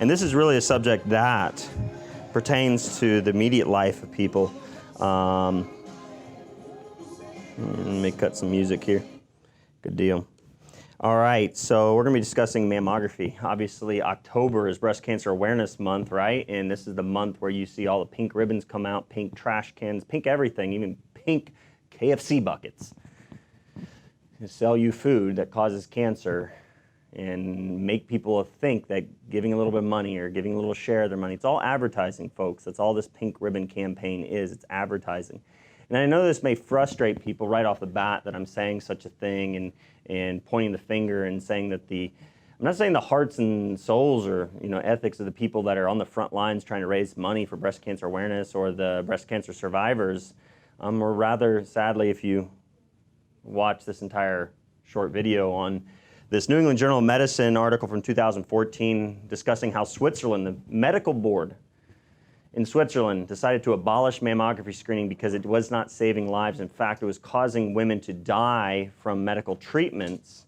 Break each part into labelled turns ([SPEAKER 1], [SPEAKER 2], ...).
[SPEAKER 1] And this is really a subject that pertains to the immediate life of people. Let me cut some music here. Good deal. All right, so we're going to be discussing mammography. Obviously, October is Breast Cancer Awareness Month, right? And this is the month where you see all the pink ribbons come out, pink trash cans, pink everything, even pink KFC buckets. To sell you food that causes cancer and make people think that giving a little bit of money or giving a little share of their money, it's all advertising, folks. That's all this pink ribbon campaign is. It's advertising. And I know this may frustrate people right off the bat that I'm saying such a thing and pointing the finger and saying that I'm not saying the hearts and souls or ethics of the people that are on the front lines trying to raise money for breast cancer awareness or the breast cancer survivors, or rather, sadly, if you watch this entire short video on this New England Journal of Medicine article from 2014 discussing how Switzerland, the medical board in Switzerland, decided to abolish mammography screening because it was not saving lives. In fact, it was causing women to die from medical treatments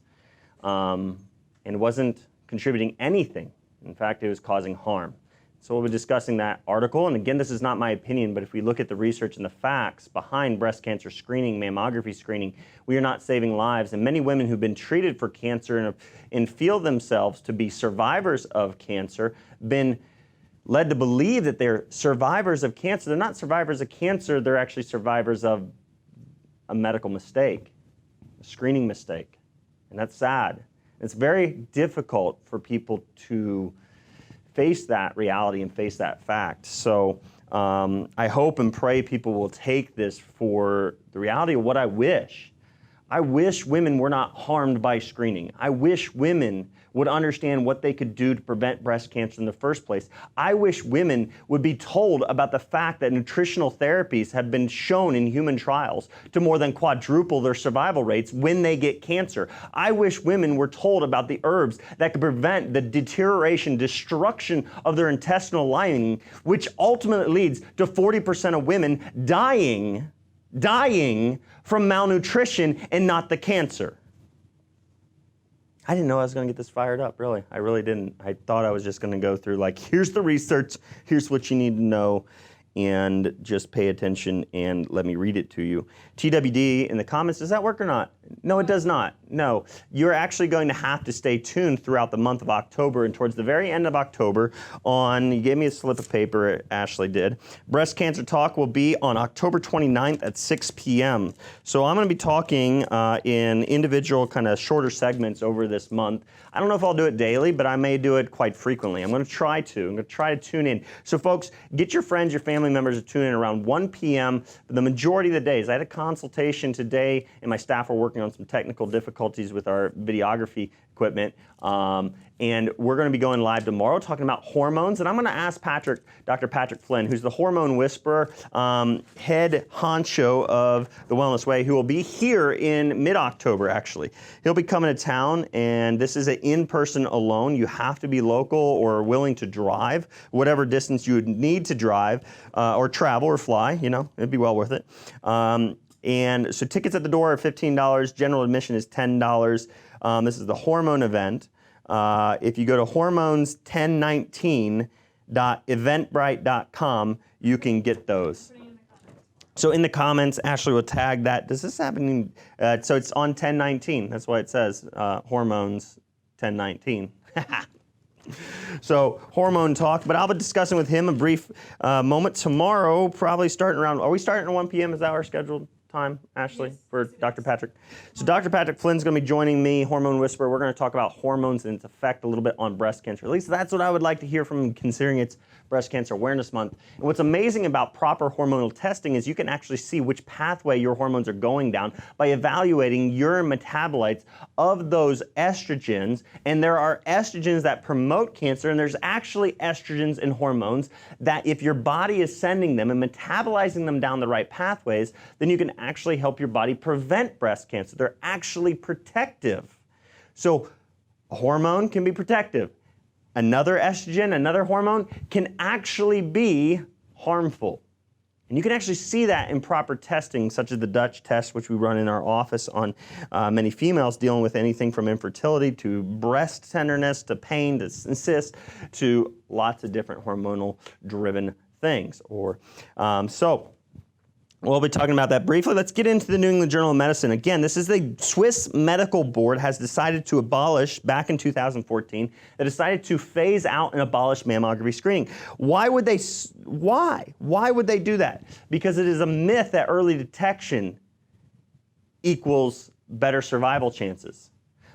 [SPEAKER 1] and wasn't contributing anything. In fact, it was causing harm. So we'll be discussing that article. And again, this is not my opinion, but if we look at the research and the facts behind breast cancer screening, mammography screening, we are not saving lives. And many women who've been treated for cancer and feel themselves to be survivors of cancer, been led to believe that they're survivors of cancer. They're not survivors of cancer, they're actually survivors of a medical mistake, a screening mistake. And that's sad. It's very difficult for people to face that reality and face that fact. So I hope and pray people will take this for the reality of what I wish. I wish women were not harmed by screening. I wish women would understand what they could do to prevent breast cancer in the first place. I wish women would be told about the fact that nutritional therapies have been shown in human trials to more than quadruple their survival rates when they get cancer. I wish women were told about the herbs that could prevent the deterioration, destruction of their intestinal lining, which ultimately leads to 40% of women dying from malnutrition and not the cancer. I didn't know I was going to get this fired up, really. I really didn't. I thought I was just going to go through like, here's the research, here's what you need to know, and just pay attention and let me read it to you. TWD in the comments, does that work or not? No, it does not. No, you're actually going to have to stay tuned throughout the month of October and towards the very end of October you gave me a slip of paper, Ashley did. Breast Cancer Talk will be on October 29th at 6 p.m. So I'm going to be talking in individual kind of shorter segments over this month. I don't know if I'll do it daily, but I may do it quite frequently. I'm going to try to tune in. So folks, get your friends, your family members to tune in around 1 p.m. for the majority of the days. I had a consultation today and my staff are working on some technical difficulties with our videography equipment. And we're going to be going live tomorrow talking about hormones. And I'm going to ask Dr. Patrick Flynn, who's the hormone whisperer, head honcho of The Wellness Way, who will be here in mid-October, actually. He'll be coming to town, and this is an in-person alone. You have to be local or willing to drive, whatever distance you would need to drive, or travel or fly, it'd be well worth it. And so tickets at the door are $15. General admission is $10. This is the hormone event. If you go to hormones1019.eventbrite.com, you can get those. So in the comments, Ashley will tag that. Does this happen? So it's on 1019. That's why it says hormones 1019. So hormone talk, but I'll be discussing with him a brief moment tomorrow, probably starting around, are we starting at 1 p.m.? Is that our scheduled time, Ashley, for Dr. Patrick? So Dr. Patrick Flynn's going to be joining me, Hormone Whisperer. We're going to talk about hormones and its effect a little bit on breast cancer. At least that's what I would like to hear from him, considering it's Breast Cancer Awareness Month. And what's amazing about proper hormonal testing is you can actually see which pathway your hormones are going down by evaluating urine metabolites of those estrogens. And there are estrogens that promote cancer, and there's actually estrogens and hormones that if your body is sending them and metabolizing them down the right pathways, then you can actually help your body prevent breast cancer. They're actually protective. So a hormone can be protective. Another estrogen, another hormone, can actually be harmful. And you can actually see that in proper testing, such as the Dutch test, which we run in our office on many females dealing with anything from infertility to breast tenderness to pain to cysts to lots of different hormonal-driven things. We'll be talking about that briefly. Let's get into the New England Journal of Medicine. Again, this is the Swiss Medical Board has decided to abolish, back in 2014, they decided to phase out and abolish mammography screening. Why would they do that? Because it is a myth that early detection equals better survival chances.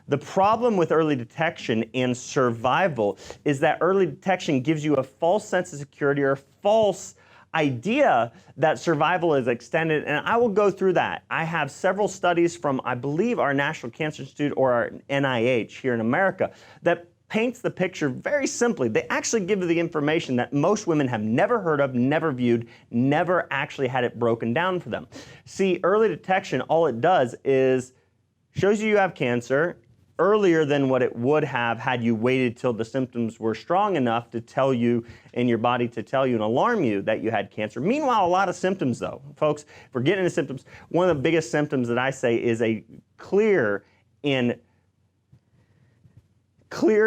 [SPEAKER 1] The problem with early detection and survival is that early detection gives you a false sense of security or a false idea that survival is extended, and I will go through that. I have several studies from, I believe, our National Cancer Institute or our NIH here in America that paints the picture very simply. They actually give you the information that most women have never heard of, never viewed, never actually had it broken down for them. See, early detection, all it does is shows you have cancer earlier than what it would have had you waited till the symptoms were strong enough to tell you, in your body to tell you and alarm you that you had cancer. Meanwhile, a lot of symptoms though, folks, if we're getting into symptoms, one of the biggest symptoms that I say is a clear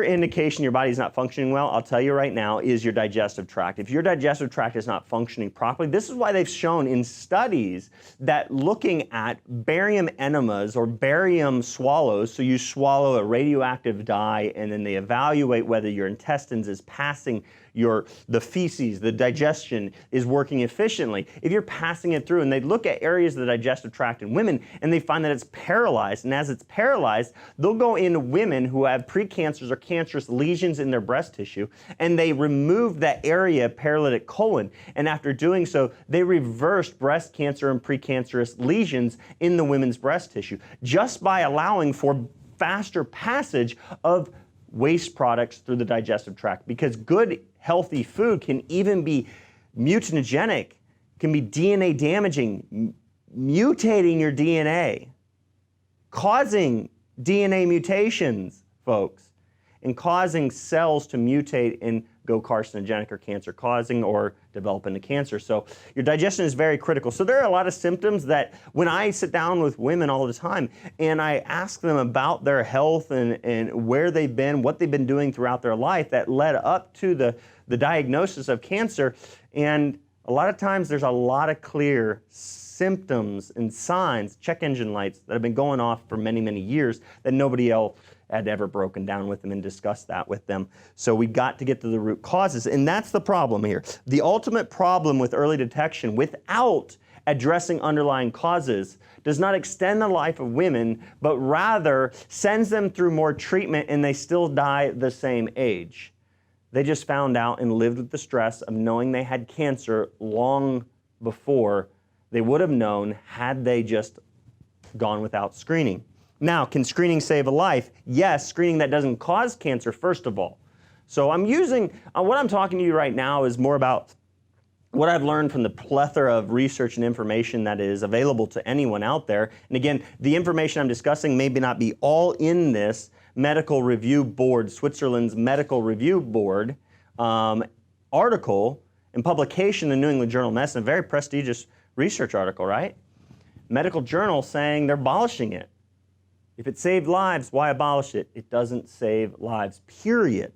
[SPEAKER 1] indication your body's not functioning well, I'll tell you right now, is your digestive tract. If your digestive tract is not functioning properly, this is why they've shown in studies that looking at barium enemas or barium swallows, so you swallow a radioactive dye and then they evaluate whether your intestines is passing the feces, the digestion is working efficiently. If you're passing it through, and they look at areas of the digestive tract in women and they find that it's paralyzed, and as it's paralyzed, they'll go into women who have precancers or cancerous lesions in their breast tissue, and they remove that area, paralytic colon, and after doing so, they reversed breast cancer and precancerous lesions in the women's breast tissue, just by allowing for faster passage of waste products through the digestive tract, because good healthy food can even be mutagenic, can be DNA damaging, mutating your DNA, causing DNA mutations, folks, and causing cells to mutate and go carcinogenic or cancer causing or develop into cancer. So your digestion is very critical. So there are a lot of symptoms that when I sit down with women all the time and I ask them about their health and where they've been, what they've been doing throughout their life that led up to the diagnosis of cancer. And a lot of times there's a lot of clear symptoms and signs, check engine lights that have been going off for many, many years that nobody else had ever broken down with them and discussed that with them. So we got to get to the root causes, and that's the problem here. The ultimate problem with early detection without addressing underlying causes does not extend the life of women, but rather sends them through more treatment and they still die the same age. They just found out and lived with the stress of knowing they had cancer long before they would have known had they just gone without screening. Now, can screening save a life? Yes, screening that doesn't cause cancer, first of all. So I'm using, what I'm talking to you right now is more about what I've learned from the plethora of research and information that is available to anyone out there. And again, the information I'm discussing may not be all in this Medical Review Board, Switzerland's Medical Review Board article and publication in the New England Journal of Medicine, a very prestigious research article, right? Medical journal saying they're abolishing it. If it saved lives, why abolish it? It doesn't save lives, period.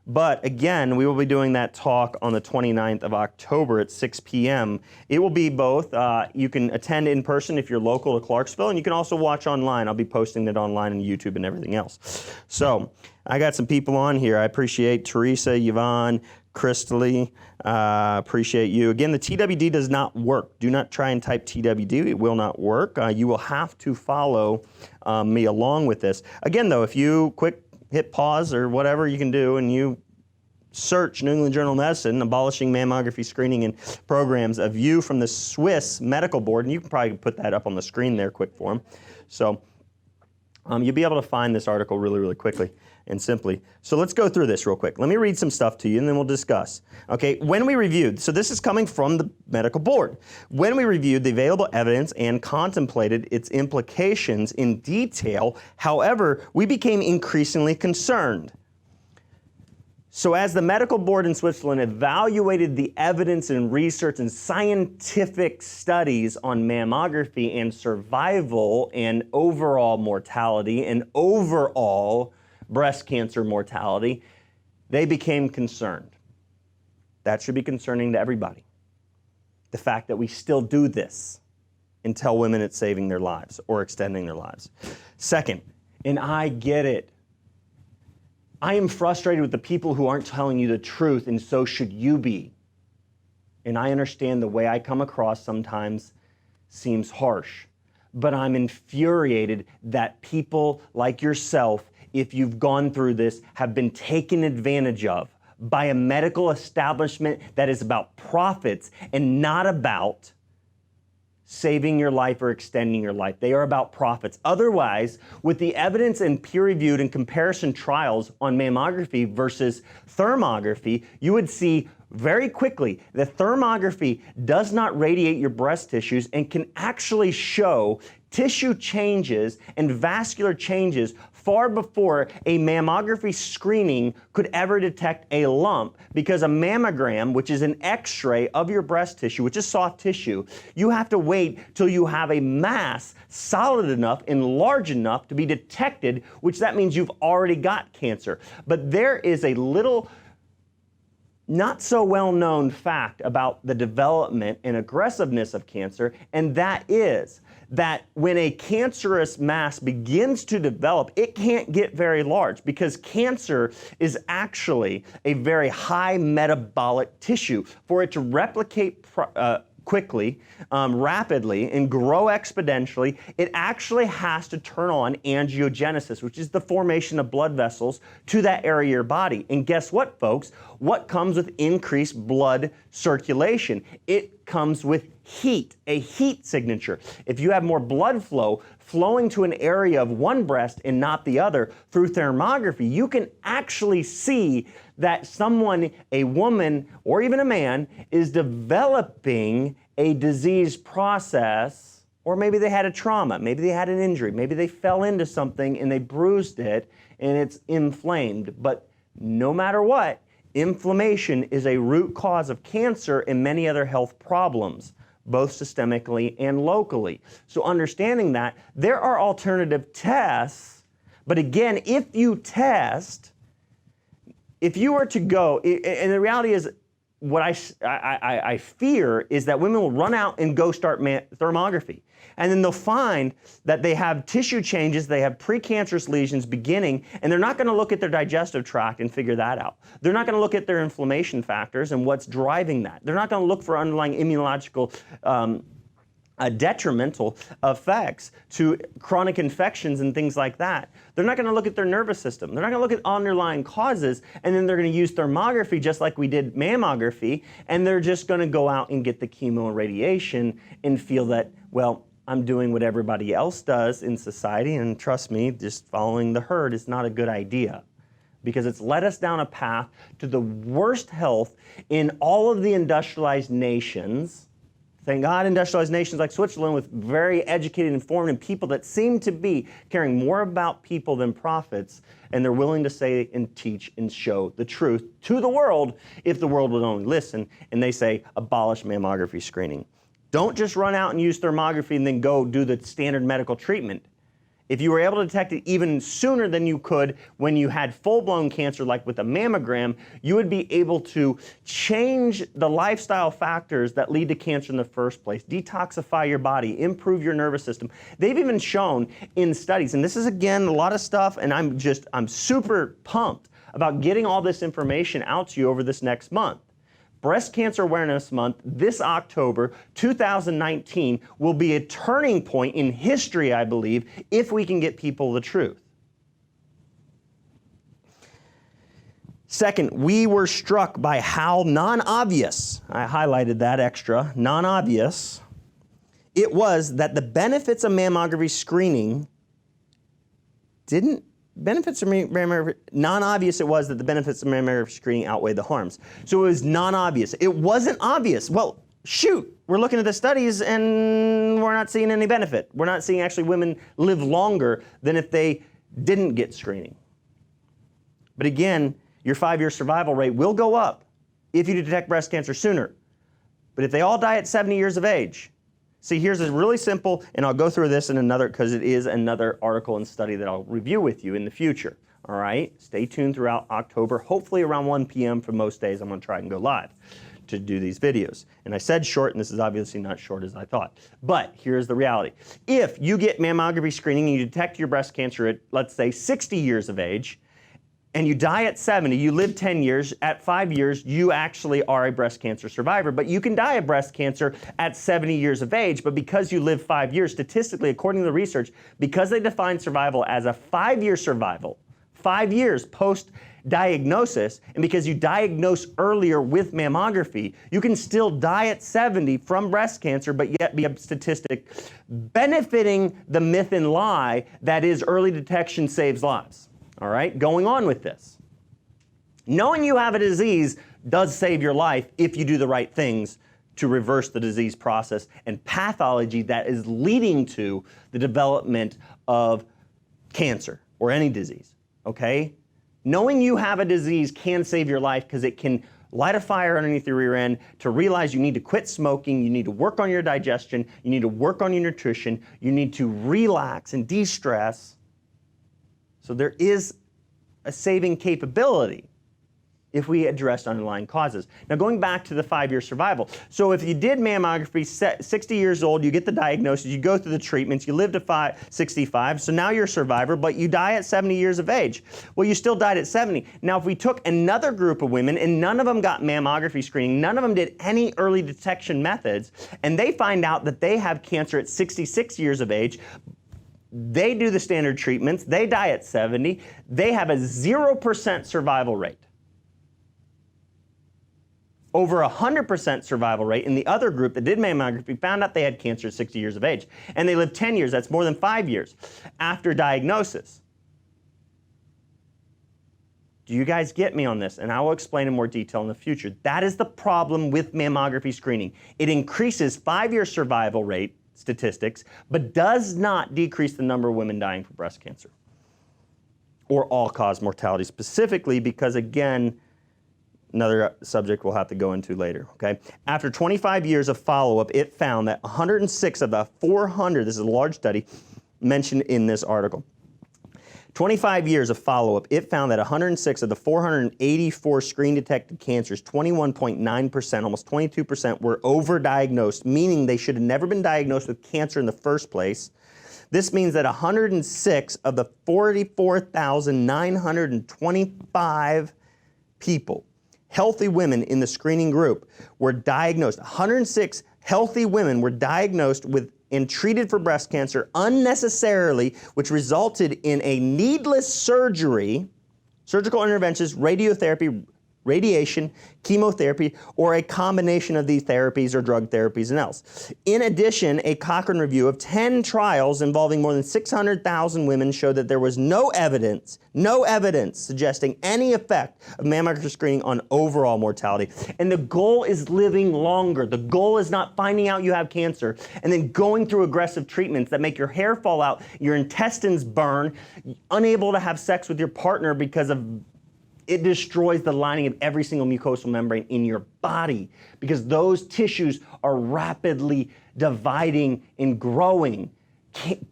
[SPEAKER 1] But again, we will be doing that talk on the 29th of October at 6 p.m. It will be both. You can attend in person if you're local to Clarksville, and you can also watch online. I'll be posting it online on YouTube and everything else. So I got some people on here. I appreciate Teresa, Yvonne, Crystally. Appreciate you. Again, the TWD does not work. Do not try and type TWD. It will not work. You will have to follow me along with this. Again, though, if you hit pause or whatever you can do and you search New England Journal of Medicine, abolishing mammography screening and programs, a view from the Swiss Medical Board, and you can probably put that up on the screen there quick for them. So you'll be able to find this article really, really quickly and simply. So let's go through this real quick. Let me read some stuff to you and then we'll discuss. Okay, when we reviewed, so this is coming from the medical board. When we reviewed the available evidence and contemplated its implications in detail, however, we became increasingly concerned. So as the medical board in Switzerland evaluated the evidence and research and scientific studies on mammography and survival and overall mortality and overall breast cancer mortality, they became concerned. That should be concerning to everybody. The fact that we still do this and tell women it's saving their lives or extending their lives. Second, and I get it, I am frustrated with the people who aren't telling you the truth, and so should you be. And I understand the way I come across sometimes seems harsh, but I'm infuriated that people like yourself, if you've gone through this, have been taken advantage of by a medical establishment that is about profits and not about saving your life or extending your life. They are about profits. Otherwise, with the evidence and peer-reviewed and comparison trials on mammography versus thermography, you would see very quickly that thermography does not radiate your breast tissues and can actually show tissue changes and vascular changes far before a mammography screening could ever detect a lump, because a mammogram, which is an x-ray of your breast tissue, which is soft tissue, you have to wait till you have a mass solid enough and large enough to be detected, which that means you've already got cancer. But there is a little not so well-known fact about the development and aggressiveness of cancer, and that is that when a cancerous mass begins to develop, it can't get very large, because cancer is actually a very high metabolic tissue. For it to replicate quickly, rapidly, and grow exponentially, it actually has to turn on angiogenesis, which is the formation of blood vessels to that area of your body. And guess what, folks? What comes with increased blood circulation? It comes with heat, a heat signature. If you have more blood flow flowing to an area of one breast and not the other through thermography, you can actually see that someone, a woman or even a man, is developing a disease process, or maybe they had a trauma, maybe they had an injury, maybe they fell into something and they bruised it and it's inflamed. But no matter what, inflammation is a root cause of cancer and many other health problems, both systemically and locally. So understanding that, there are alternative tests, but again, if you test, if you were to go, and the reality is, what I fear is that women will run out and go start thermography. And then they'll find that they have tissue changes, they have precancerous lesions beginning, and they're not going to look at their digestive tract and figure that out. They're not going to look at their inflammation factors and what's driving that. They're not going to look for underlying immunological detrimental effects to chronic infections and things like that. They're not going to look at their nervous system. They're not going to look at underlying causes, and then they're going to use thermography just like we did mammography, and they're just going to go out and get the chemo and radiation and feel that, well, I'm doing what everybody else does in society, and trust me, just following the herd is not a good idea, because it's led us down a path to the worst health in all of the industrialized nations. Thank God, industrialized nations like Switzerland with very educated, informed, and people that seem to be caring more about people than profits, and they're willing to say and teach and show the truth to the world if the world would only listen, and they say, abolish mammography screening. Don't just run out and use thermography and then go do the standard medical treatment. If you were able to detect it even sooner than you could when you had full-blown cancer, like with a mammogram, you would be able to change the lifestyle factors that lead to cancer in the first place, detoxify your body, improve your nervous system. They've even shown in studies, and this is, again, a lot of stuff, and I'm super pumped about getting all this information out to you over this next month. Breast Cancer Awareness Month, this October 2019, will be a turning point in history, I believe, if we can get people the truth. Second, we were struck by how non-obvious, I highlighted that extra, non-obvious, it was that the benefits of mammography screening non-obvious it was that the benefits of mammography screening outweigh the harms. So it was non-obvious. It wasn't obvious. Well, shoot, we're looking at the studies and we're not seeing any benefit. We're not seeing actually women live longer than if they didn't get screening. But again, your 5-year survival rate will go up if you detect breast cancer sooner. But if they all die at 70 years of age, see, here's a really simple, and I'll go through this in another, because it is another article and study that I'll review with you in the future. All right, stay tuned throughout October. Hopefully around 1 p.m. for most days, I'm going to try and go live to do these videos. And I said short, and this is obviously not short as I thought. But here's the reality. If you get mammography screening and you detect your breast cancer at, let's say, 60 years of age, and you die at 70, you live 10 years, at 5 years, you actually are a breast cancer survivor. But you can die of breast cancer at 70 years of age, but because you live 5 years, statistically, according to the research, because they define survival as a 5-year survival, 5 years post-diagnosis, and because you diagnose earlier with mammography, you can still die at 70 from breast cancer, but yet be a statistic benefiting the myth and lie that is early detection saves lives. All right, going on with this. Knowing you have a disease does save your life if you do the right things to reverse the disease process and pathology that is leading to the development of cancer or any disease. Okay? Knowing you have a disease can save your life because it can light a fire underneath your rear end to realize you need to quit smoking, you need to work on your digestion, you need to work on your nutrition, you need to relax and de-stress. So there is a saving capability if we address underlying causes. Now going back to the 5-year survival. So if you did mammography, 60 years old, you get the diagnosis, you go through the treatments, you live to 65, so now you're a survivor, but you die at 70 years of age. Well, you still died at 70. Now if we took another group of women and none of them got mammography screening, none of them did any early detection methods, and they find out that they have cancer at 66 years of age, they do the standard treatments, they die at 70, they have a 0% survival rate. Over 100% survival rate in the other group that did mammography found out they had cancer at 60 years of age. And they lived 10 years, that's more than 5 years, after diagnosis. Do you guys get me on this? And I will explain in more detail in the future. That is the problem with mammography screening. It increases 5-year survival rate statistics, but does not decrease the number of women dying from breast cancer or all-cause mortality, specifically because, again, another subject we'll have to go into later, okay? After 25 years of follow-up, it found that 106 of the 400, this is a large study, mentioned in this article. 25 years of follow-up, it found that 106 of the 484 screen-detected cancers, 21.9%, almost 22%, were overdiagnosed, meaning they should have never been diagnosed with cancer in the first place. This means that 106 of the 44,925 people, healthy women in the screening group, were diagnosed. 106 healthy women were diagnosed with and treated for breast cancer unnecessarily, which resulted in a needless surgery, surgical interventions, radiotherapy, radiation, chemotherapy, or a combination of these therapies or drug therapies and else. In addition, a Cochrane review of 10 trials involving more than 600,000 women showed that there was no evidence suggesting any effect of mammography screening on overall mortality. And the goal is living longer. The goal is not finding out you have cancer and then going through aggressive treatments that make your hair fall out, your intestines burn, unable to have sex with your partner because of it destroys the lining of every single mucosal membrane in your body because those tissues are rapidly dividing and growing.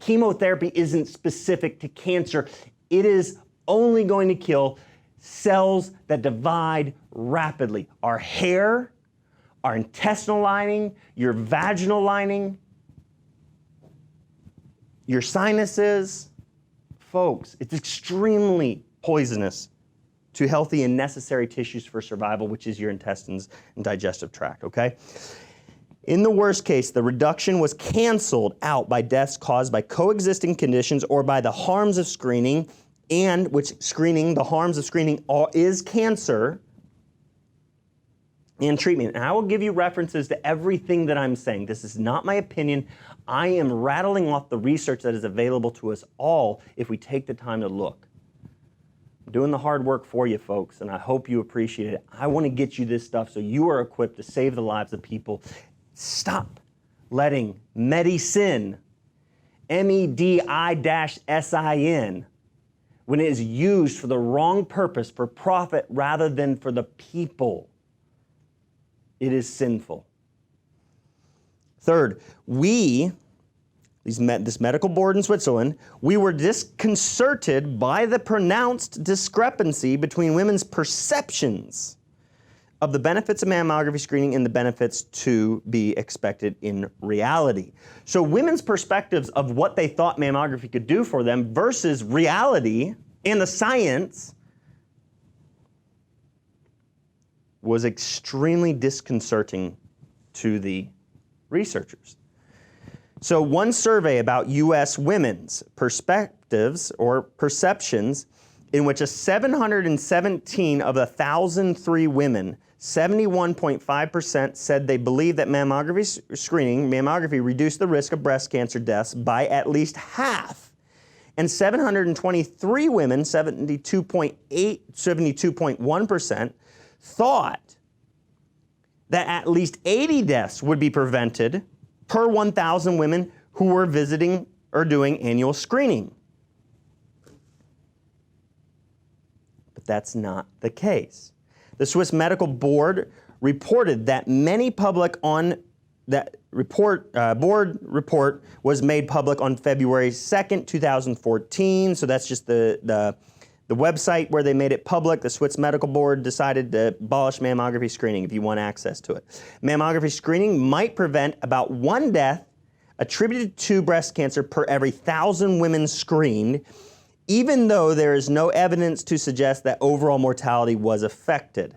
[SPEAKER 1] Chemotherapy isn't specific to cancer. It is only going to kill cells that divide rapidly. Our hair, our intestinal lining, your vaginal lining, your sinuses. Folks, it's extremely poisonous to healthy and necessary tissues for survival, which is your intestines and digestive tract, okay? In the worst case, the reduction was canceled out by deaths caused by coexisting conditions or by the harms of screening, and the harms of screening is cancer and treatment. And I will give you references to everything that I'm saying. This is not my opinion. I am rattling off the research that is available to us all if we take the time to look. I'm doing the hard work for you folks, and I hope you appreciate it. I want to get you this stuff so you are equipped to save the lives of people. Stop letting medicine, MEDI-SIN, when it is used for the wrong purpose, for profit rather than for the people, it is sinful. Third, this medical board in Switzerland, we were disconcerted by the pronounced discrepancy between women's perceptions of the benefits of mammography screening and the benefits to be expected in reality. So women's perspectives of what they thought mammography could do for them versus reality and the science was extremely disconcerting to the researchers. So one survey about U.S. women's perspectives or perceptions in which 717 of 1,003 women, 71.5% said they believe that mammography reduced the risk of breast cancer deaths by at least half. And 723 women, 72.1%, thought that at least 80 deaths would be prevented per 1,000 women who were visiting or doing annual screening. But that's not the case. The Swiss Medical Board reported that board report was made public on February 2nd, 2014. So that's just the website where they made it public. The Swiss Medical Board decided to abolish mammography screening if you want access to it. Mammography screening might prevent about 1 death attributed to breast cancer per every 1,000 women screened, even though there is no evidence to suggest that overall mortality was affected.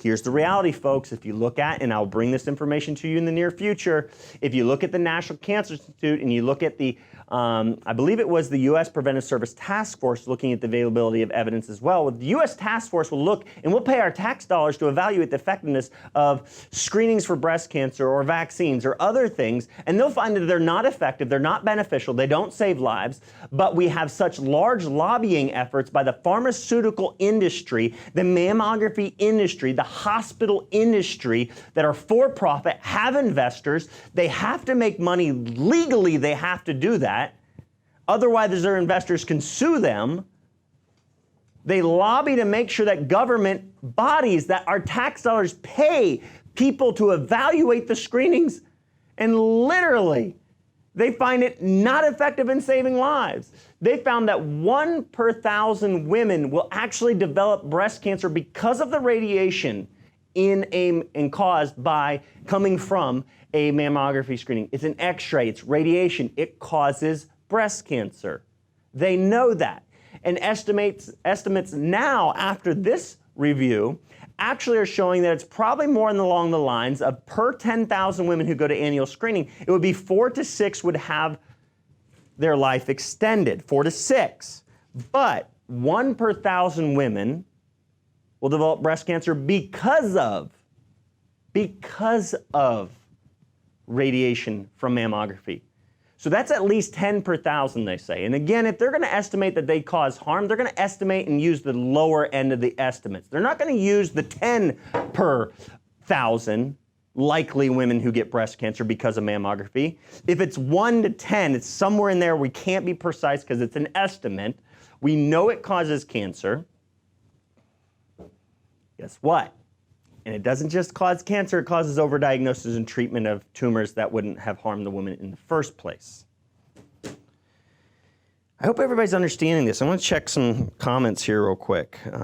[SPEAKER 1] Here's the reality, folks. If you look at, and I'll bring this information to you in the near future, if you look at the National Cancer Institute and you look at the, I believe it was the U.S. Preventive Service Task Force looking at the availability of evidence as well. The U.S. Task Force will look, and we'll pay our tax dollars to evaluate the effectiveness of screenings for breast cancer or vaccines or other things, and they'll find that they're not effective, they're not beneficial, they don't save lives, but we have such large lobbying efforts by the pharmaceutical industry, the mammography industry, the hospital industry that are for profit, have investors, they have to make money legally, they have to do that. Otherwise, their investors can sue them. They lobby to make sure that government bodies, that our tax dollars pay people to evaluate the screenings, and literally, they find it not effective in saving lives. They found that 1 per 1,000 women will actually develop breast cancer because of the radiation and caused by coming from a mammography screening. It's an X-ray, it's radiation. It causes breast cancer. They know that. And estimates now after this review actually are showing that it's probably more along the lines of per 10,000 women who go to annual screening, it would be 4 to 6 would have their life extended, 4 to 6. But 1 per 1,000 women will develop breast cancer because of radiation from mammography. So that's at least 10 per 1,000, they say. And again, if they're going to estimate that they cause harm, they're going to estimate and use the lower end of the estimates. They're not going to use the 10 per 1,000 likely women who get breast cancer because of mammography. If it's 1 to 10, it's somewhere in there. We can't be precise because it's an estimate. We know it causes cancer. Guess what? And it doesn't just cause cancer, it causes overdiagnosis and treatment of tumors that wouldn't have harmed the woman in the first place. I hope everybody's understanding this. I want to check some comments here real quick.
[SPEAKER 2] We do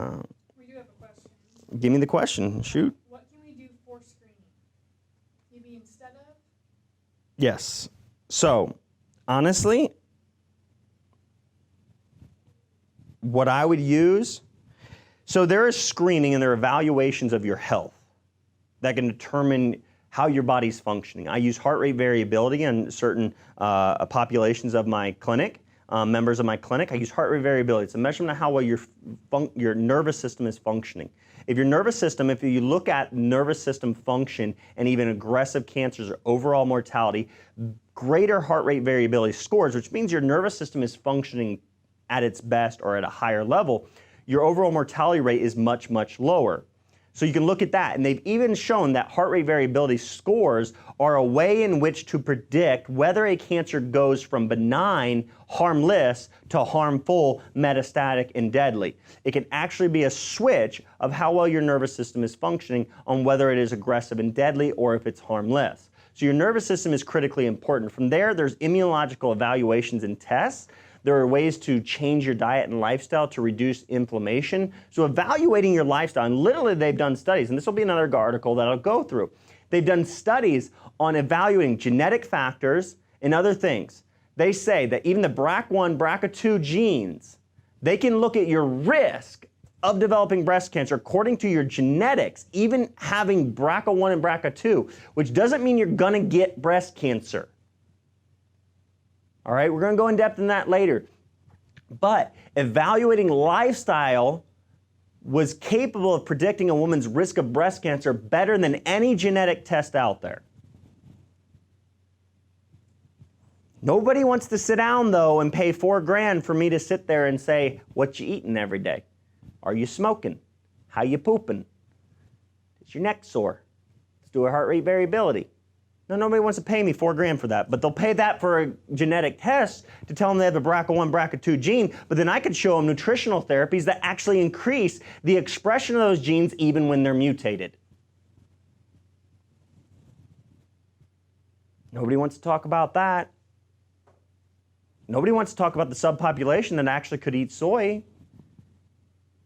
[SPEAKER 2] have a question.
[SPEAKER 1] Give me the question. Shoot.
[SPEAKER 2] What can we do for screening? Maybe instead of?
[SPEAKER 1] Yes. So, honestly, what I would use, so there is screening and there are evaluations of your health that can determine how your body's functioning. I use heart rate variability on certain populations of my clinic, members of my clinic. I use heart rate variability. It's a measurement of how well your nervous system is functioning. If your nervous system, if you look at nervous system function and even aggressive cancers or overall mortality, greater heart rate variability scores, which means your nervous system is functioning at its best or at a higher level, your overall mortality rate is much, much lower. So you can look at that, and they've even shown that heart rate variability scores are a way in which to predict whether a cancer goes from benign, harmless, to harmful, metastatic, and deadly. It can actually be a switch of how well your nervous system is functioning on whether it is aggressive and deadly or if it's harmless. So your nervous system is critically important. From there, there's immunological evaluations and tests. There are ways to change your diet and lifestyle to reduce inflammation. So evaluating your lifestyle, and literally they've done studies, and this will be another article that I'll go through. They've done studies on evaluating genetic factors and other things. They say that even the BRCA1, BRCA2 genes, they can look at your risk of developing breast cancer according to your genetics, even having BRCA1 and BRCA2, which doesn't mean you're gonna get breast cancer. All right, we're gonna go in depth in that later. But evaluating lifestyle was capable of predicting a woman's risk of breast cancer better than any genetic test out there. Nobody wants to sit down though and pay $4 for me to sit there and say, what you eating every day? Are you smoking? How you pooping? Is your neck sore? Let's do a heart rate variability. No, nobody wants to pay me $4 for that, but they'll pay that for a genetic test to tell them they have a BRCA1, BRCA2 gene, but then I could show them nutritional therapies that actually increase the expression of those genes even when they're mutated. Nobody wants to talk about that. Nobody wants to talk about the subpopulation that actually could eat soy.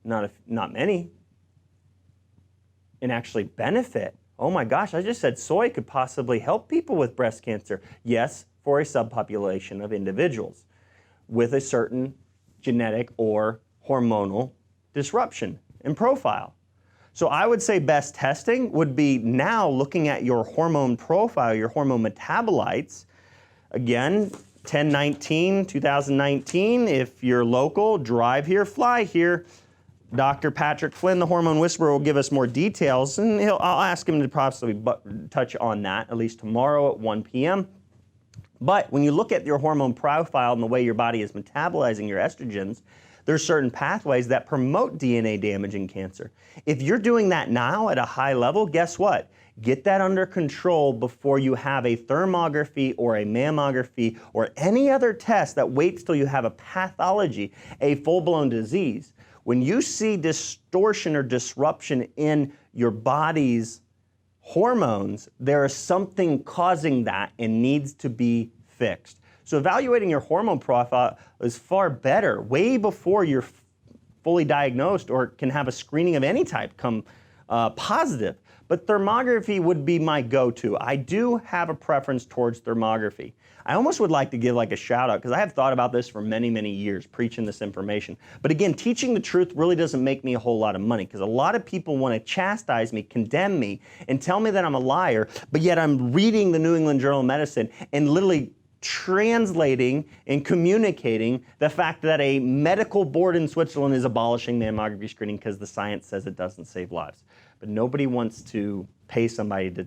[SPEAKER 1] Not many. And actually benefit. Oh my gosh, I just said soy could possibly help people with breast cancer. Yes, for a subpopulation of individuals with a certain genetic or hormonal disruption and profile. So I would say best testing would be now looking at your hormone profile, your hormone metabolites. Again, 10/19/2019, if you're local, drive here, fly here. Dr. Patrick Flynn, the Hormone Whisperer, will give us more details, and I'll ask him to possibly touch on that at least tomorrow at 1 p.m. But when you look at your hormone profile and the way your body is metabolizing your estrogens, there's certain pathways that promote DNA damage in cancer. If you're doing that now at a high level, guess what? Get that under control before you have a thermography or a mammography or any other test that waits till you have a pathology, a full-blown disease. When you see distortion or disruption in your body's hormones, there is something causing that and needs to be fixed. So evaluating your hormone profile is far better, way before you're fully diagnosed or can have a screening of any type come positive. But thermography would be my go-to. I do have a preference towards thermography. I almost would like to give like a shout out because I have thought about this for many, many years, preaching this information. But again, teaching the truth really doesn't make me a whole lot of money because a lot of people want to chastise me, condemn me, and tell me that I'm a liar, but yet I'm reading the New England Journal of Medicine and literally translating and communicating the fact that a medical board in Switzerland is abolishing mammography screening because the science says it doesn't save lives. But nobody wants to pay somebody to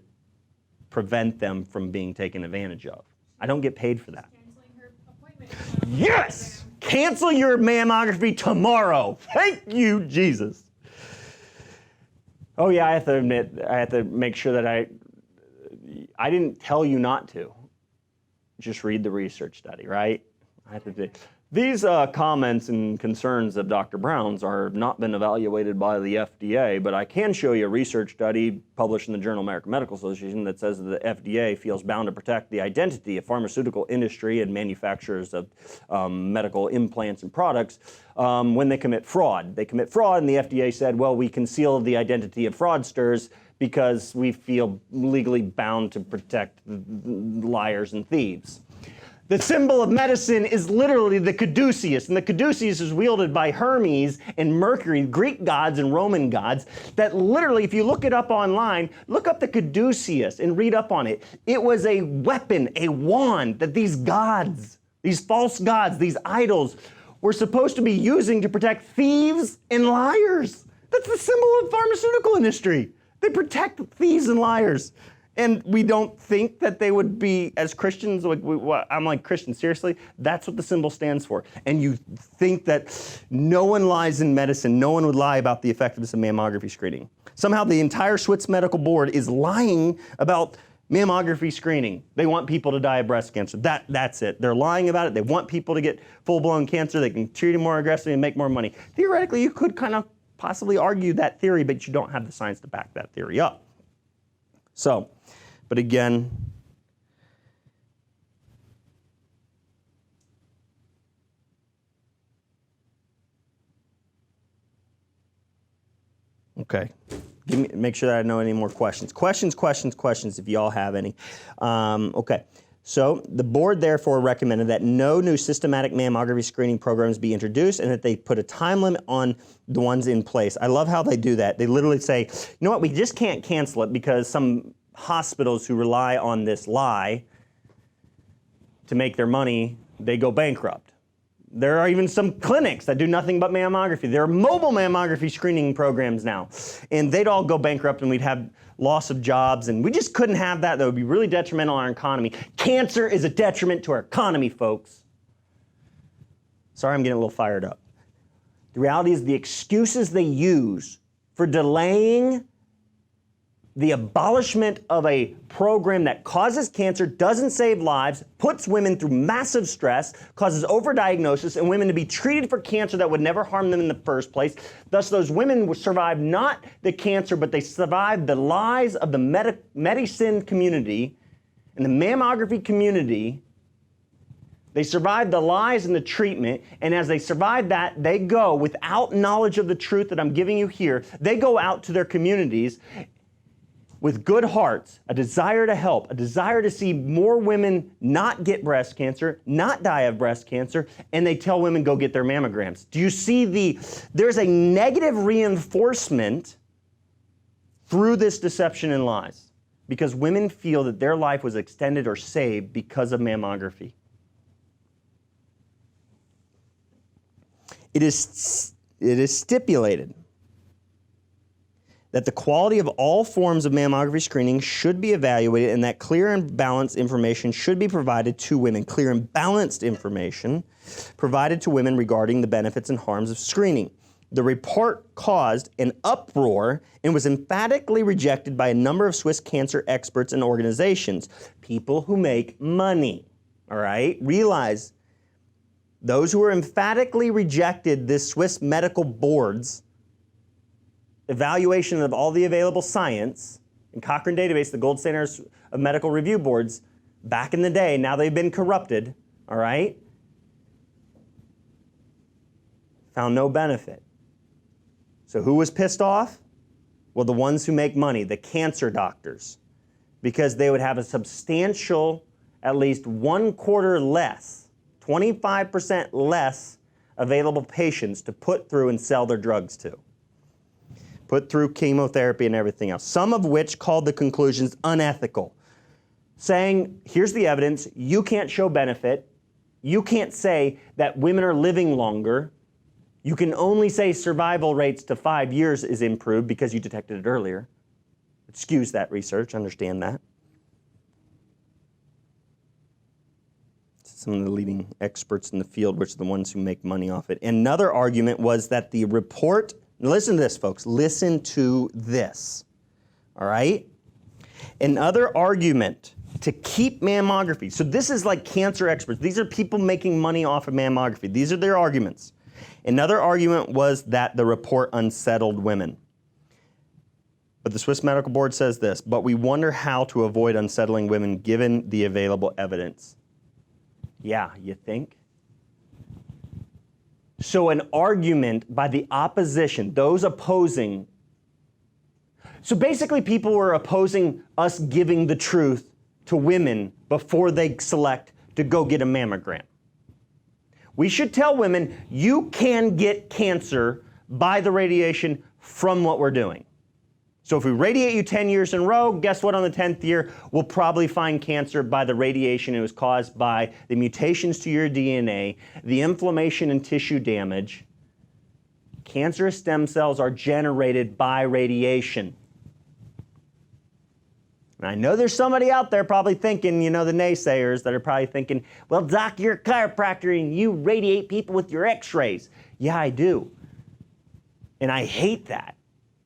[SPEAKER 1] prevent them from being taken advantage of. I don't get paid for that.
[SPEAKER 2] Canceling her appointment.
[SPEAKER 1] Yes! Cancel your mammography tomorrow. Thank you, Jesus. Oh yeah, I have to admit, I have to make sure that I didn't tell you not to. Just read the research study, right? I have to do. These comments and concerns of Dr. Brown's are not been evaluated by the FDA, but I can show you a research study published in the Journal of American Medical Association that says that the FDA feels bound to protect the identity of pharmaceutical industry and manufacturers of medical implants and products when they commit fraud. They commit fraud, and the FDA said, well, we conceal the identity of fraudsters because we feel legally bound to protect liars and thieves. The symbol of medicine is literally the caduceus, and the caduceus is wielded by Hermes and Mercury, Greek gods and Roman gods, that literally, if you look it up online, look up the caduceus and read up on it. It was a weapon, a wand that these gods, these false gods, these idols, were supposed to be using to protect thieves and liars. That's the symbol of the pharmaceutical industry. They protect thieves and liars. And we don't think that they would be, as Christians, I'm like, Christian, seriously? That's what the symbol stands for. And you think that no one lies in medicine, no one would lie about the effectiveness of mammography screening. Somehow the entire Swiss Medical Board is lying about mammography screening. They want people to die of breast cancer. That's it. They're lying about it. They want people to get full-blown cancer. They can treat them more aggressively and make more money. Theoretically, you could kind of possibly argue that theory, but you don't have the science to back that theory up. So, but again, okay. Make sure that I know any more questions. Questions if you all have any. Okay. So the board therefore recommended that no new systematic mammography screening programs be introduced and that they put a time limit on the ones in place. I love how they do that. They literally say, you know what, we just can't cancel it because some hospitals who rely on this lie to make their money, they go bankrupt. There are even some clinics that do nothing but mammography. There are mobile mammography screening programs now, and they'd all go bankrupt and we'd have loss of jobs, and we just couldn't have that. That would be really detrimental on our economy. Cancer is a detriment to our economy, folks. Sorry, I'm getting a little fired up. The reality is the excuses they use for delaying the abolishment of a program that causes cancer, doesn't save lives, puts women through massive stress, causes overdiagnosis, and women to be treated for cancer that would never harm them in the first place. Thus, those women will survive not the cancer, but they survive the lies of the medicine community and the mammography community. They survive the lies and the treatment, and as they survive that, they go, without knowledge of the truth that I'm giving you here, they go out to their communities with good hearts, a desire to help, a desire to see more women not get breast cancer, not die of breast cancer, and they tell women go get their mammograms. Do you see there's a negative reinforcement through this deception and lies because women feel that their life was extended or saved because of mammography. It is stipulated that the quality of all forms of mammography screening should be evaluated and that clear and balanced information should be provided to women. Clear and balanced information provided to women regarding the benefits and harms of screening. The report caused an uproar and was emphatically rejected by a number of Swiss cancer experts and organizations, people who make money, all right? Realize those who were emphatically rejected this Swiss medical board's evaluation of all the available science in Cochrane database, the gold standards of medical review boards, back in the day, now they've been corrupted, all right? Found no benefit. So who was pissed off? Well, the ones who make money, the cancer doctors, because they would have a substantial, at least 1/4 less, 25% less available patients to put through and sell their drugs to. Put through chemotherapy and everything else, some of which called the conclusions unethical, saying, here's the evidence, you can't show benefit, you can't say that women are living longer, you can only say survival rates to 5 years is improved because you detected it earlier. Excuse that research, understand that. Some of the leading experts in the field, which are the ones who make money off it. Another argument was that the report, listen to this, folks. Listen to this, all right? Another argument to keep mammography. So this is like cancer experts. These are people making money off of mammography. These are their arguments. Another argument was that the report unsettled women. But the Swiss Medical Board says this, but we wonder how to avoid unsettling women given the available evidence. Yeah, you think? So an argument by the opposition, those opposing. So basically people were opposing us giving the truth to women before they select to go get a mammogram. We should tell women, you can get cancer by the radiation from what we're doing. So if we radiate you 10 years in a row, guess what, on the 10th year, we'll probably find cancer by the radiation. It was caused by the mutations to your DNA, the inflammation and tissue damage. Cancerous stem cells are generated by radiation. And I know there's somebody out there probably thinking, the naysayers that are probably thinking, well, doc, you're a chiropractor and you radiate people with your x-rays. Yeah, I do. And I hate that.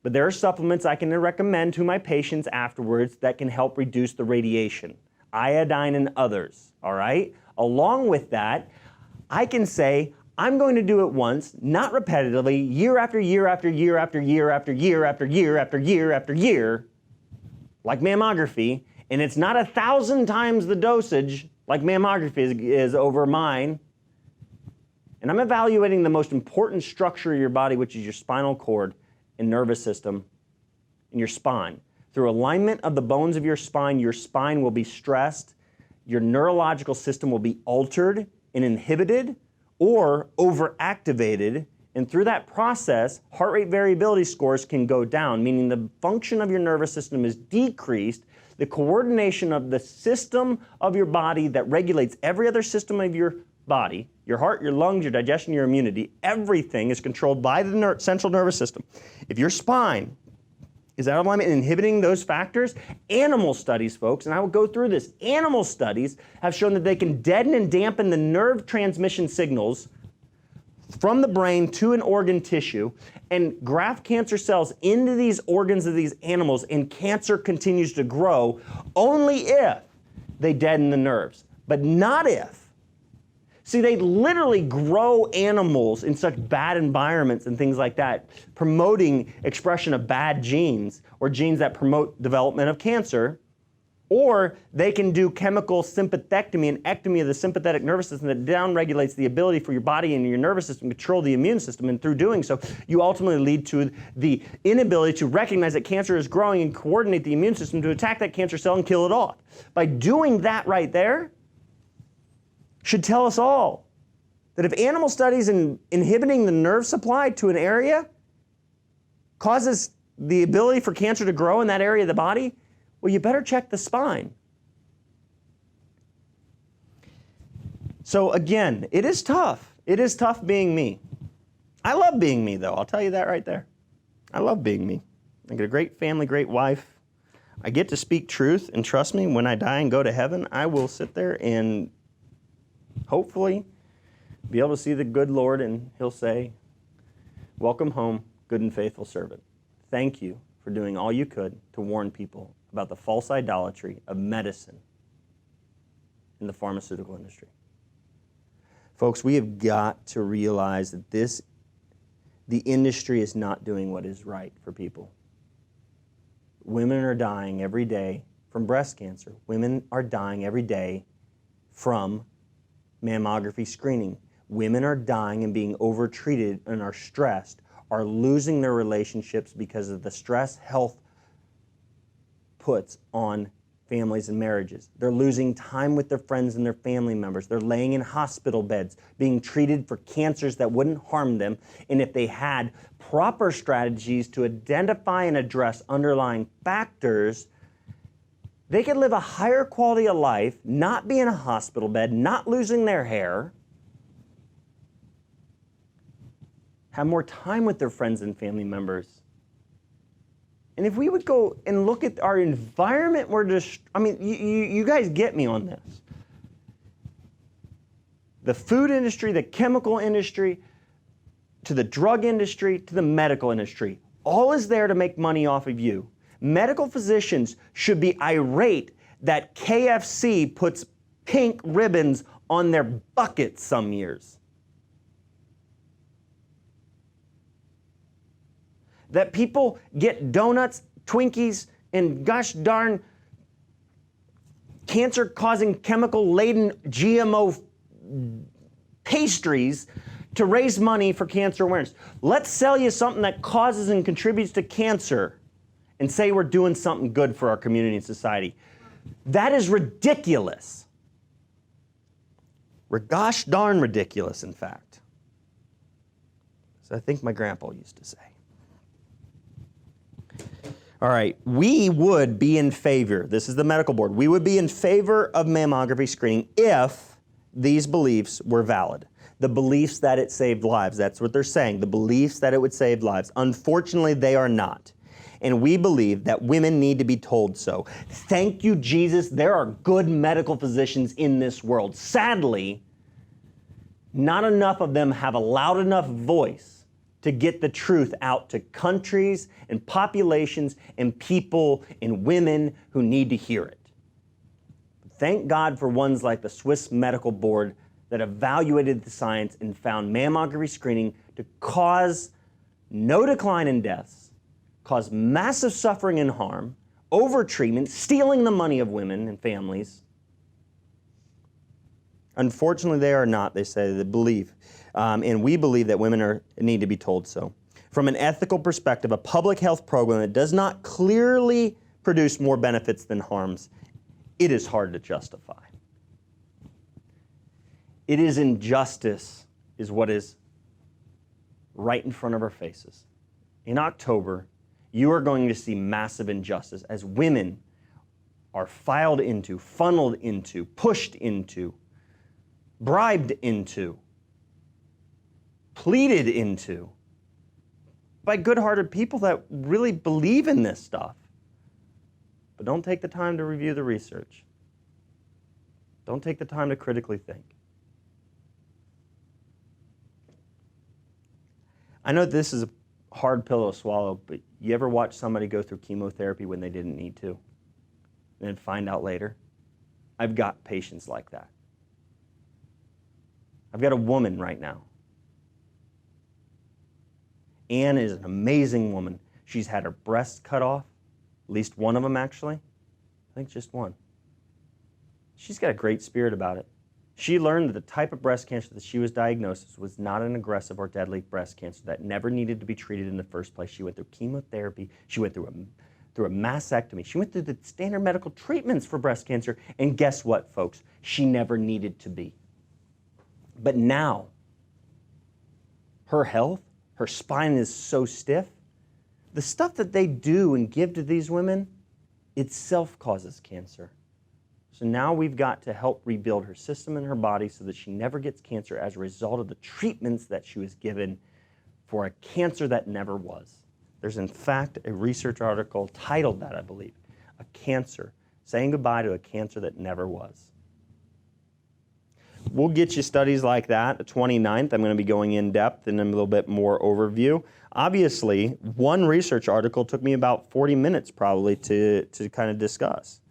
[SPEAKER 1] But there are supplements I can recommend to my patients afterwards that can help reduce the radiation. Iodine and others, all right? Along with that, I can say, I'm going to do it once, not repetitively, year after year after year after year after year after year after year after year, like mammography, and it's not 1,000 times the dosage like mammography is over mine. And I'm evaluating the most important structure of your body, which is your spinal cord and nervous system and your spine. Through alignment of the bones of your spine will be stressed, your neurological system will be altered and inhibited or overactivated, and through that process, heart rate variability scores can go down, meaning the function of your nervous system is decreased. The coordination of the system of your body that regulates every other system of your body, your heart, your lungs, your digestion, your immunity, everything is controlled by the central nervous system. If your spine is out of alignment and inhibiting those factors, animal studies, folks, and I will go through this, animal studies have shown that they can deaden and dampen the nerve transmission signals from the brain to an organ tissue and graft cancer cells into these organs of these animals, and cancer continues to grow only if they deaden the nerves, but not if. See, they literally grow animals in such bad environments and things like that, promoting expression of bad genes or genes that promote development of cancer. Or they can do chemical sympathectomy and ectomy of the sympathetic nervous system that downregulates the ability for your body and your nervous system to control the immune system. And through doing so, you ultimately lead to the inability to recognize that cancer is growing and coordinate the immune system to attack that cancer cell and kill it off. By doing that right there, should tell us all that if animal studies in inhibiting the nerve supply to an area causes the ability for cancer to grow in that area of the body, well, you better check the spine. So again, it is tough. It is tough being me. I love being me, though. I'll tell you that right there. I love being me. I get a great family, great wife. I get to speak truth, and trust me, when I die and go to heaven, I will sit there and hopefully be able to see the good Lord, and he'll say, welcome home, good and faithful servant. Thank you for doing all you could to warn people about the false idolatry of medicine in the pharmaceutical industry. Folks, we have got to realize that the industry is not doing what is right for people. Women are dying every day from breast cancer. Women are dying every day from mammography screening. Women are dying and being overtreated and are stressed, are losing their relationships because of the stress health puts on families and marriages. They're losing time with their friends and their family members. They're laying in hospital beds, being treated for cancers that wouldn't harm them. And if they had proper strategies to identify and address underlying factors, they could live a higher quality of life, not be in a hospital bed, not losing their hair, have more time with their friends and family members. And if we would go and look at our environment, you guys get me on this. The food industry, the chemical industry, to the drug industry, to the medical industry, all is there to make money off of you. Medical physicians should be irate that KFC puts pink ribbons on their buckets some years. That people get donuts, Twinkies, and gosh darn cancer-causing, chemical-laden GMO pastries to raise money for cancer awareness. Let's sell you something that causes and contributes to cancer and say we're doing something good for our community and society. That is ridiculous. Gosh darn ridiculous, in fact. So I think my grandpa used to say. All right, we would be in favor, this is the medical board, we would be in favor of mammography screening if these beliefs were valid. The beliefs that it saved lives, that's what they're saying, the beliefs that it would save lives. Unfortunately, they are not. and we believe that women need to be told so. Thank you, Jesus. There are good medical physicians in this world. Sadly, not enough of them have a loud enough voice to get the truth out to countries and populations and people and women who need to hear it. Thank God for ones like the Swiss Medical Board that evaluated the science and found mammography screening to cause no decline in deaths, cause massive suffering and harm, overtreatment, stealing the money of women and families. Unfortunately, they are not, they say, they believe. And we believe that women need to be told so. From an ethical perspective, a public health program that does not clearly produce more benefits than harms, it is hard to justify. It is injustice, is what is right in front of our faces. In October, you are going to see massive injustice as women are filed into, funneled into, pushed into, bribed into, pleaded into by good-hearted people that really believe in this stuff, but don't take the time to review the research. Don't take the time to critically think. I know this is a hard pill to swallow, but you ever watch somebody go through chemotherapy when they didn't need to and then find out later? I've got patients like that. I've got a woman right now. Anne is an amazing woman. She's had her breasts cut off, at least one of them actually. I think just one. She's got a great spirit about it. She learned that the type of breast cancer that she was diagnosed with was not an aggressive or deadly breast cancer that never needed to be treated in the first place. She went through chemotherapy. She went through a mastectomy. She went through the standard medical treatments for breast cancer. And guess what, folks? She never needed to be. But now, her health, her spine is so stiff. The stuff that they do and give to these women itself causes cancer. So now we've got to help rebuild her system and her body so that she never gets cancer as a result of the treatments that she was given for a cancer that never was. There's in fact a research article titled that, I believe, A Cancer, saying goodbye to a cancer that never was. We'll get you studies like that. The 29th, I'm going to be going in depth and a little bit more overview. Obviously, one research article took me about 40 minutes probably to kind of discuss.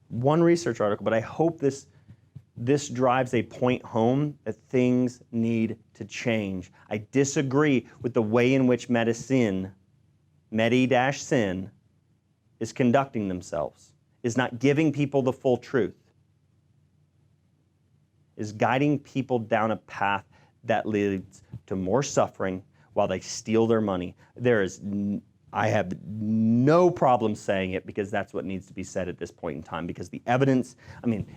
[SPEAKER 1] One research article, but I hope this drives a point home that things need to change. I disagree with the way in which Medi-Sin, is conducting themselves, is not giving people the full truth, is guiding people down a path that leads to more suffering while they steal their money. I have no problem saying it because that's what needs to be said at this point in time, because the evidence,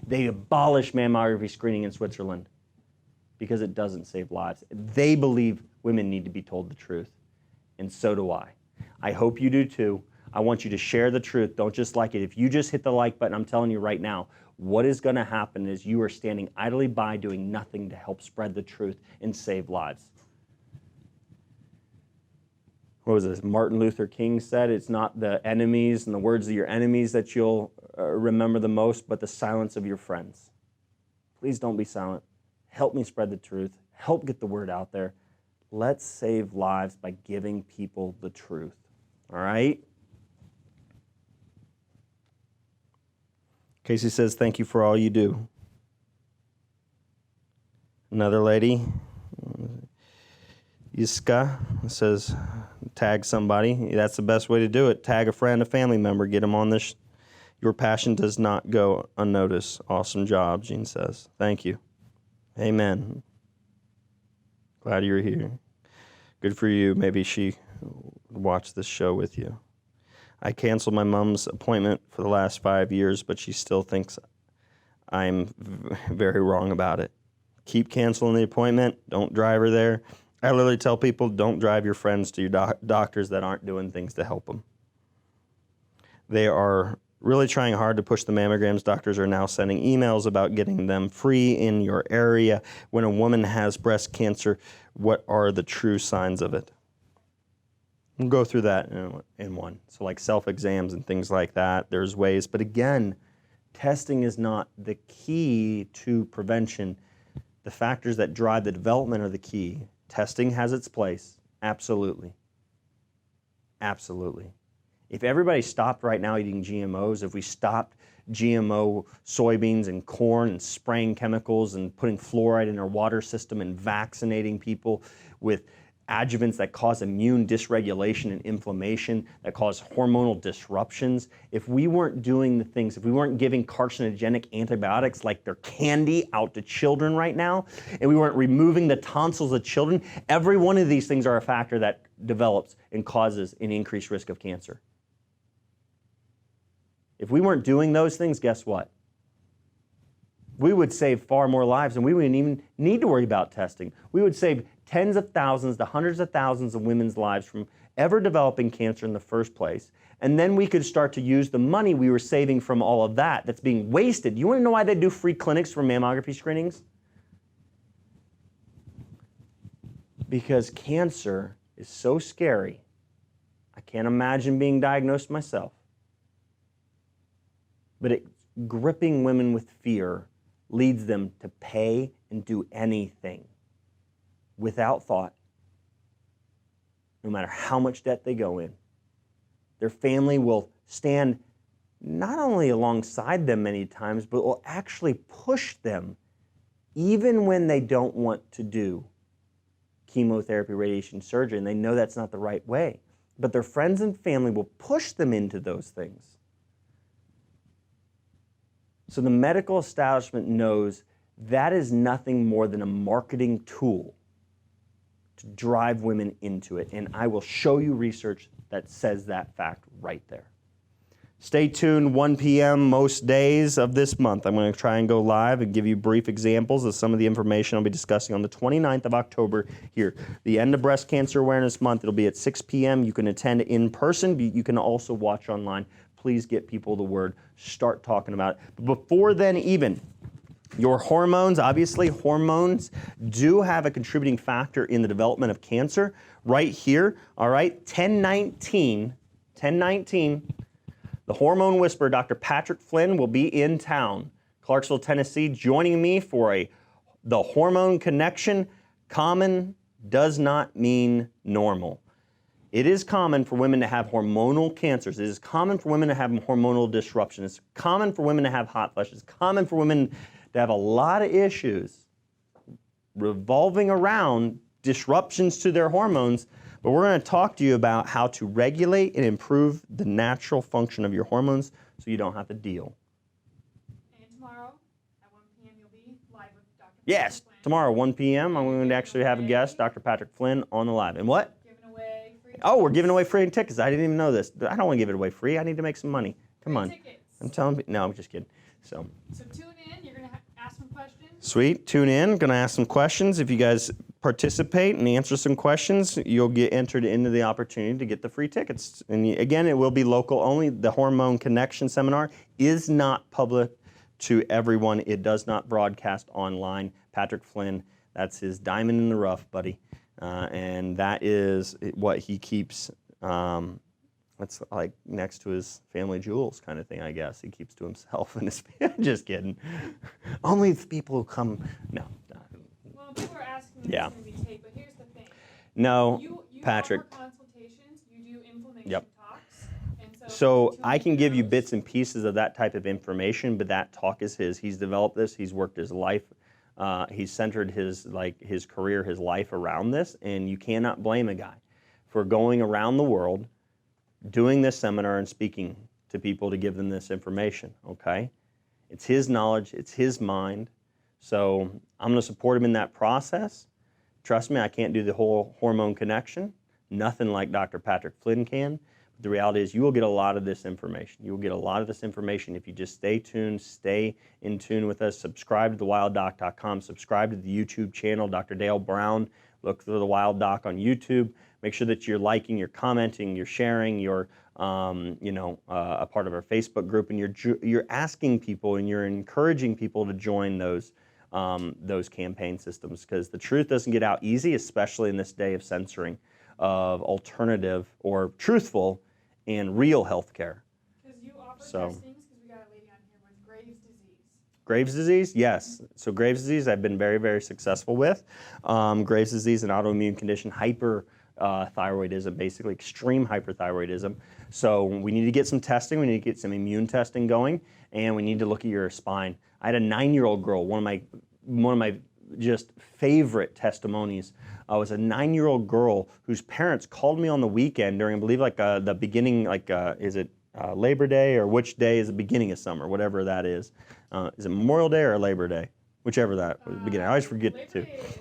[SPEAKER 1] they abolished mammography screening in Switzerland because it doesn't save lives. They believe women need to be told the truth, and so do I. I hope you do too. I want you to share the truth. Don't just like it. If you just hit the like button, I'm telling you right now, what is going to happen is you are standing idly by doing nothing to help spread the truth and save lives. What was this? Martin Luther King said, it's not the enemies and the words of your enemies that you'll remember the most, but the silence of your friends. Please don't be silent. Help me spread the truth. Help get the word out there. Let's save lives by giving people the truth. All right? Casey says, thank you for all you do. Another lady, Iska, says, tag somebody. That's the best way to do it. Tag a friend, a family member, get them on this. Your passion does not go unnoticed. Awesome job, Jean says. Thank you. Amen. Glad you're here. Good for you. Maybe she watched this show with you. I canceled my mom's appointment for the last 5 years, but she still thinks I'm very wrong about it. Keep canceling the appointment. Don't drive her there. I literally tell people, don't drive your friends to your doctors that aren't doing things to help them. They are really trying hard to push the mammograms. Doctors are now sending emails about getting them free in your area. When a woman has breast cancer, what are the true signs of it? We'll go through that in one. So like self-exams and things like that, there's ways. But again, testing is not the key to prevention. The factors that drive the development are the key. Testing has its place, absolutely. Absolutely. If everybody stopped right now eating GMOs, if we stopped GMO soybeans and corn and spraying chemicals and putting fluoride in our water system and vaccinating people with adjuvants that cause immune dysregulation and inflammation, that cause hormonal disruptions, if we weren't doing the things, if we weren't giving carcinogenic antibiotics like they're candy out to children right now, and we weren't removing the tonsils of children, every one of these things are a factor that develops and causes an increased risk of cancer. If we weren't doing those things, guess what? We would save far more lives, and we wouldn't even need to worry about testing. We would save tens of thousands to hundreds of thousands of women's lives from ever developing cancer in the first place. And then we could start to use the money we were saving from all of that that's being wasted. You want to know why they do free clinics for mammography screenings? Because cancer is so scary. I can't imagine being diagnosed myself. But it's gripping women with fear leads them to pay and do anything without thought, no matter how much debt they go in. Their family will stand not only alongside them many times, but will actually push them even when they don't want to do chemotherapy, radiation, surgery, and they know that's not the right way. But their friends and family will push them into those things. So the medical establishment knows that is nothing more than a marketing tool to drive women into it. And I will show you research that says that fact right there. Stay tuned, 1 p.m. most days of this month. I'm going to try and go live and give you brief examples of some of the information I'll be discussing on the 29th of October here. The end of Breast Cancer Awareness Month. It'll be at 6 p.m. You can attend in person. You can also watch online. Please get people the word. Start talking about it. But before then even, your hormones, obviously hormones do have a contributing factor in the development of cancer. Right here, all right, 1019, the hormone whisperer, Dr. Patrick Flynn, will be in town, Clarksville, Tennessee, joining me for the hormone connection. Common does not mean normal. It is common for women to have hormonal cancers. It is common for women to have hormonal disruption. It's common for women to have hot flashes. It's common for women to have a lot of issues revolving around disruptions to their hormones. But we're going to talk to you about how to regulate and improve the natural function of your hormones so you don't have to deal.
[SPEAKER 2] And tomorrow at 1 p.m. you'll be live with Dr.
[SPEAKER 1] Yes,
[SPEAKER 2] Flynn.
[SPEAKER 1] tomorrow 1 p.m. I'm going to actually have a guest, Dr. Patrick Flynn, on the live. And what?
[SPEAKER 2] Giving away free tickets.
[SPEAKER 1] Oh, we're giving away free tickets. I didn't even know this. I don't want to give it away free. I need to make some money. Come
[SPEAKER 2] Free
[SPEAKER 1] on.
[SPEAKER 2] tickets.
[SPEAKER 1] I'm telling you. No, I'm just kidding. So
[SPEAKER 2] tune in. You're going to ask some questions.
[SPEAKER 1] sweet. Tune in. Going to ask some questions. If you guys participate and answer some questions, you'll get entered into the opportunity to get the free tickets. And again, it will be local only. The Hormone Connection Seminar is not public to everyone. It does not broadcast online. Patrick Flynn, that's his diamond in the rough, buddy. And that is what he keeps, that's like next to his family jewels kind of thing, I guess. He keeps to himself and his just kidding. Only the people who come, no.
[SPEAKER 2] Well, people are asking if
[SPEAKER 1] Yeah.
[SPEAKER 2] it's going to be taped, but here's the thing.
[SPEAKER 1] No,
[SPEAKER 2] You
[SPEAKER 1] Patrick.
[SPEAKER 2] offer consultations, you do inflammation
[SPEAKER 1] Yep.
[SPEAKER 2] talks, and
[SPEAKER 1] So
[SPEAKER 2] tune
[SPEAKER 1] I can
[SPEAKER 2] into
[SPEAKER 1] give you
[SPEAKER 2] those.
[SPEAKER 1] bits and pieces of that type of information, but that talk is his. He's developed this. He's worked his life. He's centered his career, his life around this, and you cannot blame a guy for going around the world, doing this seminar and speaking to people to give them this information, okay? It's his knowledge, it's his mind, so I'm gonna support him in that process. Trust me, I can't do the whole hormone connection, nothing like Dr. Patrick Flynn can. But the reality is you will get a lot of this information. You will get a lot of this information if you just stay tuned, stay in tune with us, subscribe to thewilddoc.com, subscribe to the YouTube channel, Dr. Dale Brown. Look for The Wild Doc on YouTube. Make sure that you're liking, you're commenting, you're sharing, you're a part of our Facebook group, and you're asking people and you're encouraging people to join those campaign systems, because the truth doesn't get out easy, especially in this day of censoring of alternative or truthful and real health care.
[SPEAKER 2] Because you offer
[SPEAKER 1] So-
[SPEAKER 2] testings, because we got a lady on here with Graves' disease.
[SPEAKER 1] Graves' disease? Yes. So Graves' disease I've been very, very successful with. Graves' disease, an autoimmune condition, hyperthyroidism, basically extreme hyperthyroidism. So we need to get some testing. We need to get some immune testing going, and we need to look at your spine. I had a 9-year-old girl, one of my just favorite testimonies was a 9-year-old girl whose parents called me on the weekend during, I believe, like the beginning, like is it Labor Day, or which day is the beginning of summer, whatever that is. Is it Memorial Day or Labor Day? Whichever that was beginning. I always forget
[SPEAKER 2] Labor
[SPEAKER 1] too.
[SPEAKER 2] Day is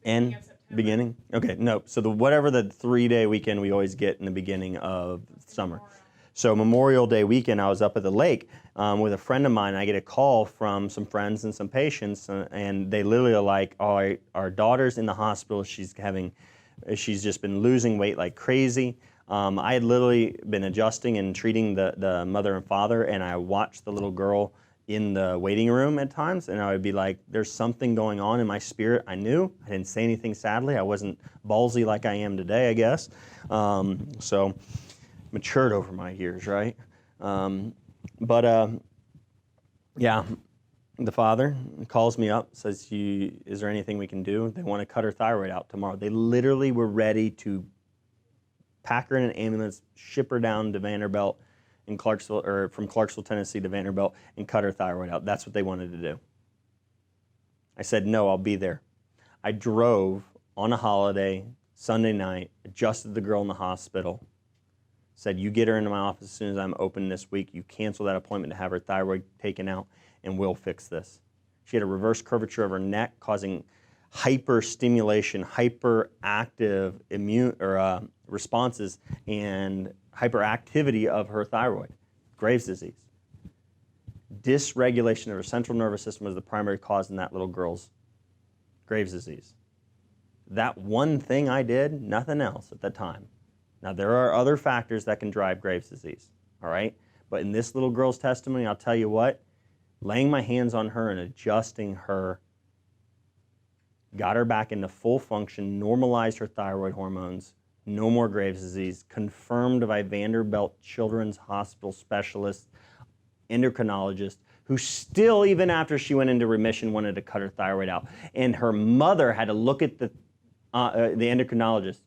[SPEAKER 1] And
[SPEAKER 2] beginning of September.
[SPEAKER 1] beginning? Okay, no. So whatever the 3-day weekend we always get in the beginning of summer.
[SPEAKER 2] Memorial.
[SPEAKER 1] So Memorial Day weekend, I was up at the lake with a friend of mine. I get a call from some friends and some patients, and they literally are like, "Oh, our daughter's in the hospital. She's just been losing weight like crazy." I had literally been adjusting and treating the mother and father, and I watched the little girl in the waiting room at times, and I would be like, "There's something going on in my spirit." I knew. I didn't say anything. Sadly, I wasn't ballsy like I am today, I guess. So. Matured over my years, right? Yeah, the father calls me up, says, "Is there anything we can do?" They want to cut her thyroid out tomorrow. They literally were ready to pack her in an ambulance, ship her down to Vanderbilt in Clarksville, or from Clarksville, Tennessee to Vanderbilt, and cut her thyroid out. That's what they wanted to do. I said, "No, I'll be there." I drove on a holiday, Sunday night, adjusted the girl in the hospital, said, "You get her into my office as soon as I'm open this week. You cancel that appointment to have her thyroid taken out, and we'll fix this." She had a reverse curvature of her neck, causing hyperstimulation, hyperactive immune responses, and hyperactivity of her thyroid. Graves' disease. Dysregulation of her central nervous system was the primary cause in that little girl's Graves' disease. That one thing I did, nothing else at the time. Now, there are other factors that can drive Graves' disease, all right? But in this little girl's testimony, I'll tell you what, laying my hands on her and adjusting her got her back into full function, normalized her thyroid hormones, no more Graves' disease, confirmed by Vanderbilt Children's Hospital specialist, endocrinologist, who still, even after she went into remission, wanted to cut her thyroid out. And her mother had to look at the endocrinologist,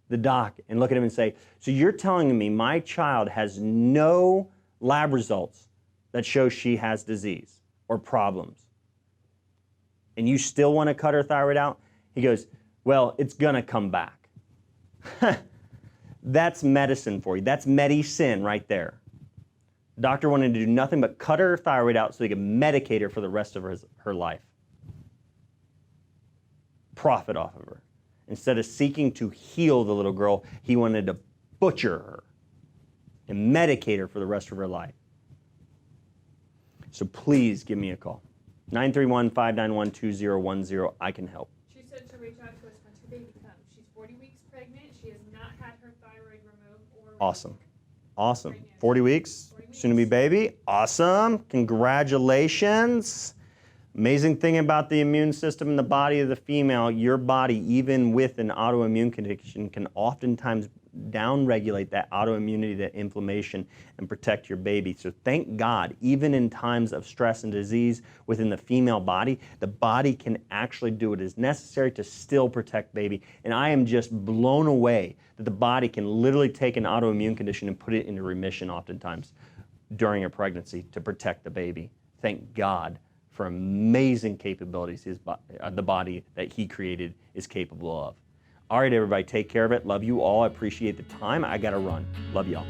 [SPEAKER 1] the doc, and look at him and say, "So you're telling me my child has no lab results that show she has disease or problems, and you still want to cut her thyroid out?" He goes, "Well, it's gonna come back." That's medicine for you. That's medicine right there. The doctor wanted to do nothing but cut her thyroid out so he could medicate her for the rest of her life. Profit off of her. Instead of seeking to heal the little girl, he wanted to butcher her and medicate her for the rest of her life. So please give me a call. 931-591-2010. I can help.
[SPEAKER 2] She said to reach out to us once her baby comes. She's 40 weeks pregnant. She has not had her thyroid removed or
[SPEAKER 1] Awesome. Awesome. 40 weeks, soon to be baby. Awesome. Congratulations. Amazing thing about the immune system in the body of the female, your body, even with an autoimmune condition, can oftentimes downregulate that autoimmunity, that inflammation, and protect your baby. So thank God, even in times of stress and disease within the female body, the body can actually do what is necessary to still protect baby. And I am just blown away that the body can literally take an autoimmune condition and put it into remission oftentimes during a pregnancy to protect the baby. Thank God for amazing capabilities the body that he created is capable of. All right, everybody, take care of it. Love you all. I appreciate the time. I got to run. Love y'all.